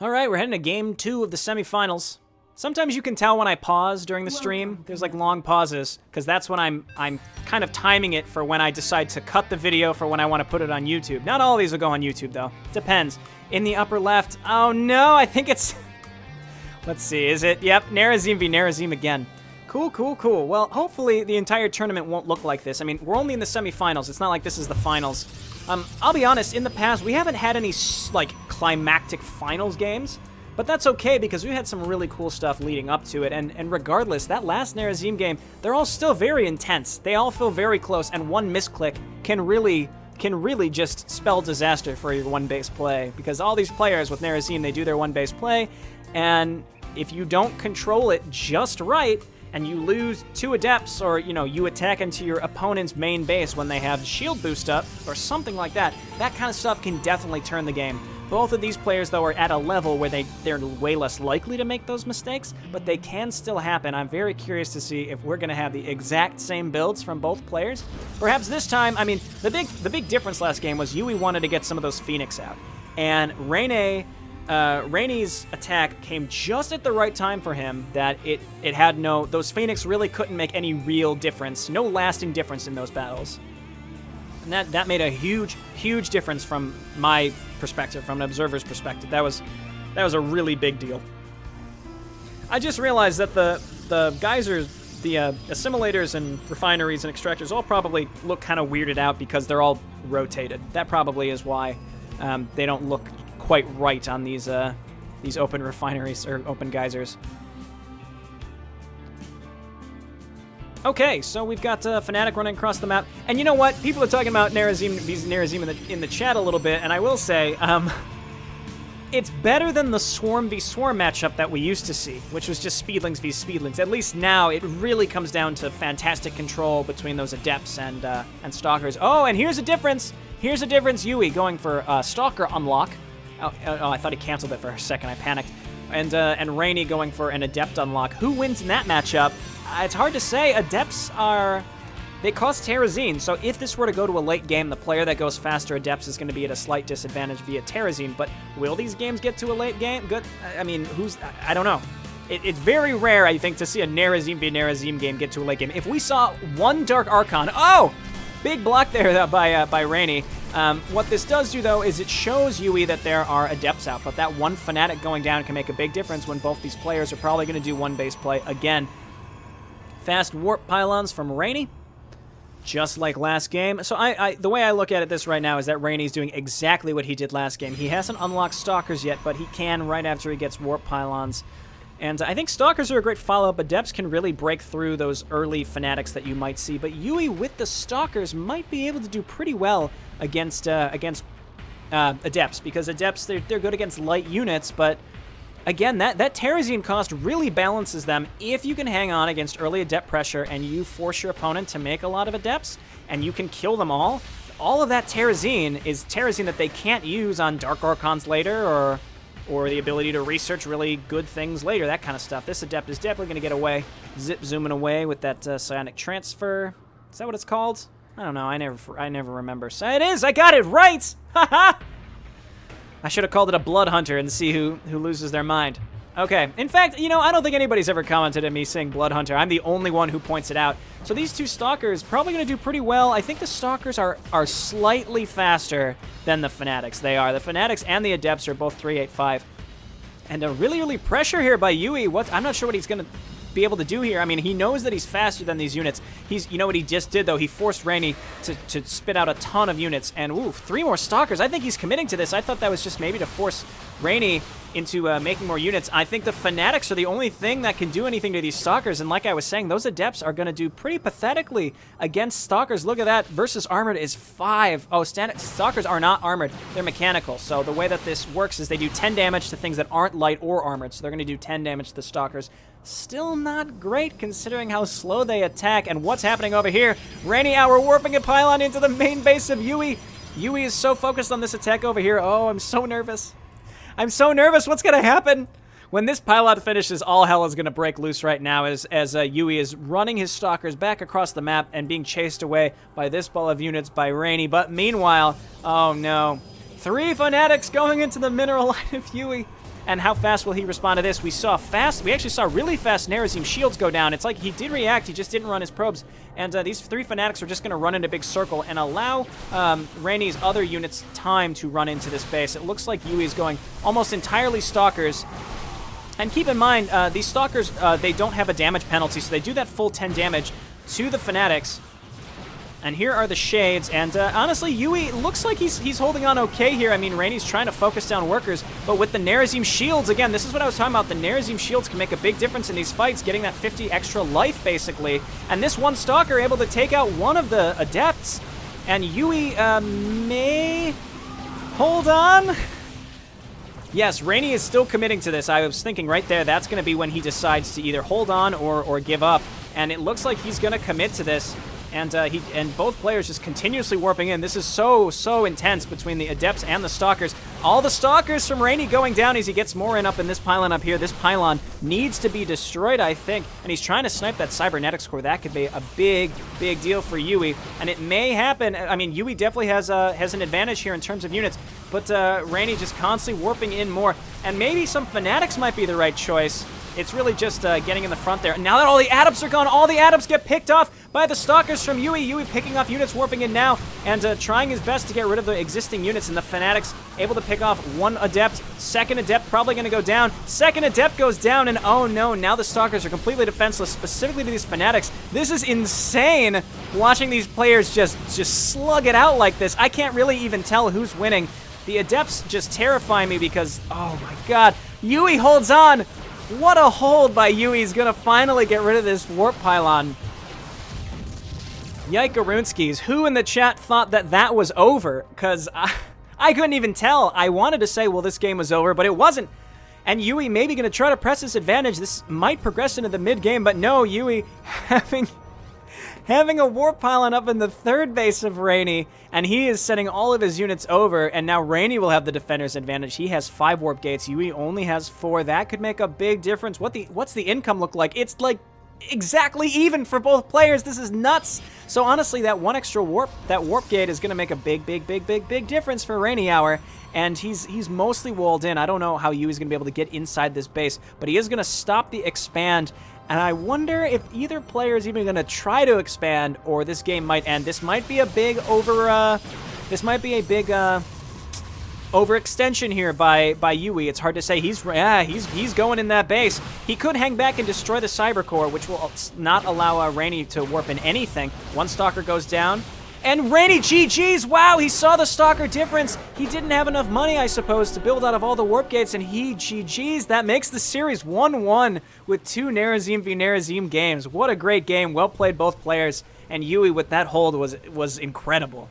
All right, we're heading to game 2 of the semifinals. Sometimes you can tell when I pause during the stream. There's like long pauses, because that's when I'm kind of timing it for when I decide to cut the video for when I want to put it on YouTube. Not all of these will go on YouTube, though. Depends. In the upper left, oh no, I think it's... Let's see, is it? Yep, Narazim v. Narazim again. Cool, cool, cool. Well, hopefully the entire tournament won't look like this. I mean, we're only in the semifinals. It's not like this is the finals. I'll be honest, in the past, we haven't had any, like, climactic finals games, but that's okay because we had some really cool stuff leading up to it, and regardless, that last Narazim game, they're all still very intense. They all feel very close, and one misclick can really just spell disaster for your one-base play, because all these players with Narazim, they do their one-base play, and if you don't control it just right, and you lose 2 adepts, or, you know, you attack into your opponent's main base when they have shield boost up, or something like that, that kind of stuff can definitely turn the game. Both of these players, though, are at a level where they're way less likely to make those mistakes, but they can still happen. I'm very curious to see if we're going to have the exact same builds from both players. Perhaps this time, I mean, the big difference last game was YueY wanted to get some of those Phoenix out, and Rainey's attack came just at the right time for him, that it had those Phoenix really couldn't make any real difference, no lasting difference in those battles. And that made a huge difference from my perspective, from an observer's perspective. That was a really big deal. I just realized that the geysers, the assimilators and refineries and extractors all probably look kind of weirded out because they're all rotated. That probably is why they don't look quite right on these open refineries or open geysers. Okay, so we've got Fnatic running across the map, and you know what? People are talking about Narazim vs. Narazim in the chat a little bit, and I will say, it's better than the Swarm v. Swarm matchup that we used to see, which was just Speedlings v. Speedlings. At least now, it really comes down to fantastic control between those Adepts and Stalkers. Oh, and here's a difference. Here's a difference. YueY going for Stalker unlock. Oh, I thought he canceled it for a second. I panicked. And Rainey going for an Adept unlock. Who wins in that matchup? It's hard to say. Adepts they cost Terrazine, so if this were to go to a late game, the player that goes faster Adepts is going to be at a slight disadvantage via Terrazine, but will these games get to a late game? Good. I mean, I don't know. It's very rare, I think, to see a Narazim v. Narazim game get to a late game. If we saw one Dark Archon, oh! Big block there by Rainey. What this does do, though, is it shows YueY that there are Adepts out, but that one Fnatic going down can make a big difference when both these players are probably going to do one base play again. Fast warp pylons from Rainey, just like last game. So the way I look at this right now is that Rainey's doing exactly what he did last game. He hasn't unlocked Stalkers yet, but he can right after he gets warp pylons. And I think Stalkers are a great follow-up. Adepts can really break through those early Fanatics that you might see, but YueY with the Stalkers might be able to do pretty well against Adepts, because Adepts, they're good against light units, but again, that Terrazine cost really balances them if you can hang on against early Adept pressure and you force your opponent to make a lot of Adepts, and you can kill them all. All of that Terrazine is Terrazine that they can't use on Dark Archons later, or the ability to research really good things later, that kind of stuff. This Adept is definitely going to get away, zooming away with that psionic transfer. Is that what it's called? I don't know. I never remember. So it is. I got it right. Haha. I should have called it a Blood Hunter and see who loses their mind. Okay. In fact, you know, I don't think anybody's ever commented at me saying Blood Hunter. I'm the only one who points it out. So these two Stalkers probably going to do pretty well. I think the Stalkers are slightly faster than the Fanatics. They are. The Fanatics and the Adepts are both 385. And really pressure here by YueY. I'm not sure what he's going to be able to do here. I mean, he knows that he's faster than these units. You know what he just did, though? He forced Rainey to spit out a ton of units. And, ooh, 3 more Stalkers. I think he's committing to this. I thought that was just maybe to force Rainey into making more units. I think the Fanatics are the only thing that can do anything to these Stalkers. And like I was saying, those Adepts are going to do pretty pathetically against Stalkers. Look at that. Versus Armored is 5. Oh, Stalkers are not armored. They're mechanical. So the way that this works is they do 10 damage to things that aren't light or armored. So they're going to do 10 damage to the Stalkers. Still not great considering how slow they attack. And what's happening over here? RenieHouR warping a pylon into the main base of YueY. YueY is so focused on this attack over here. Oh, I'm so nervous. I'm so nervous. What's going to happen? When this pylon finishes, all hell is going to break loose right now as YueY is running his Stalkers back across the map and being chased away by this ball of units by Rainey. But meanwhile, oh no. 3 Fanatics going into the mineral line of YueY. and how fast will he respond to this? We actually saw really fast Nerazim shields go down. It's like he did react, he just didn't run his probes, and these 3 Fanatics are just going to run in a big circle and allow Rainey's other units time to run into this base. It looks like YueY is going almost entirely Stalkers. And keep in mind, these Stalkers, they don't have a damage penalty, so they do that full 10 damage to the Fanatics. And here are the Shades, and honestly, YueY looks like he's holding on okay here. I mean, Rainey's trying to focus down workers, but with the Nerazim shields, again, this is what I was talking about. The Nerazim shields can make a big difference in these fights, getting that 50 extra life, basically. And this one Stalker able to take out one of the Adepts, and YueY may hold on. Yes, Rainey is still committing to this. I was thinking right there, that's going to be when he decides to either hold on or give up. And it looks like he's going to commit to this. And both players just continuously warping in. This is so intense between the Adepts and the Stalkers. All the Stalkers from Rainey going down as he gets more in up in this pylon up here. This pylon needs to be destroyed, I think. And he's trying to snipe that Cybernetics core. That could be a big deal for YueY. And it may happen. I mean, YueY definitely has an advantage here in terms of units. But Rainey just constantly warping in more. And maybe some Fanatics might be the right choice. It's really just getting in the front there. Now that all the Adepts are gone, all the Adepts get picked off by the Stalkers from YueY. YueY picking off units, warping in now, and trying his best to get rid of the existing units. And the Fanatics able to pick off one Adept. Second Adept probably going to go down. Second Adept goes down, and oh no, now the Stalkers are completely defenseless, specifically to these Fanatics. This is insane, watching these players just slug it out like this. I can't really even tell who's winning. The Adepts just terrify me because, oh my god, YueY holds on. What a hold by YueY. He's going to finally get rid of this warp pylon. Yikeroonskis, who in the chat thought that was over? Because I couldn't even tell. I wanted to say, well, this game was over, but it wasn't. And YueY maybe going to try to press this advantage. This might progress into the mid-game, but no, YueY having a warp pylon up in the third base of Rainey, and he is sending all of his units over, and now Rainey will have the defender's advantage. He has 5 warp gates. YueY only has 4. That could make a big difference. What's the income look like? It's like exactly even for both players. This is nuts. So honestly, that one extra warp gate is going to make a big difference for RenieHouR. And he's mostly walled in. I don't know how YueY's going to be able to get inside this base, but he is going to stop the expand. And I wonder if either player is even going to try to expand, or this game might end. This might be a big overextension here by YueY. It's hard to say. He's going in that base. He could hang back and destroy the Cyber Core, which will not allow Rainey to warp in anything. One Stalker goes down. And Rainey GG's! Wow, he saw the Stalker difference. He didn't have enough money, I suppose, to build out of all the warp gates, and he GG's. That makes the series 1-1 with 2 Nerazim v Nerazim games. What a great game. Well played, both players. And YueY with that hold was incredible.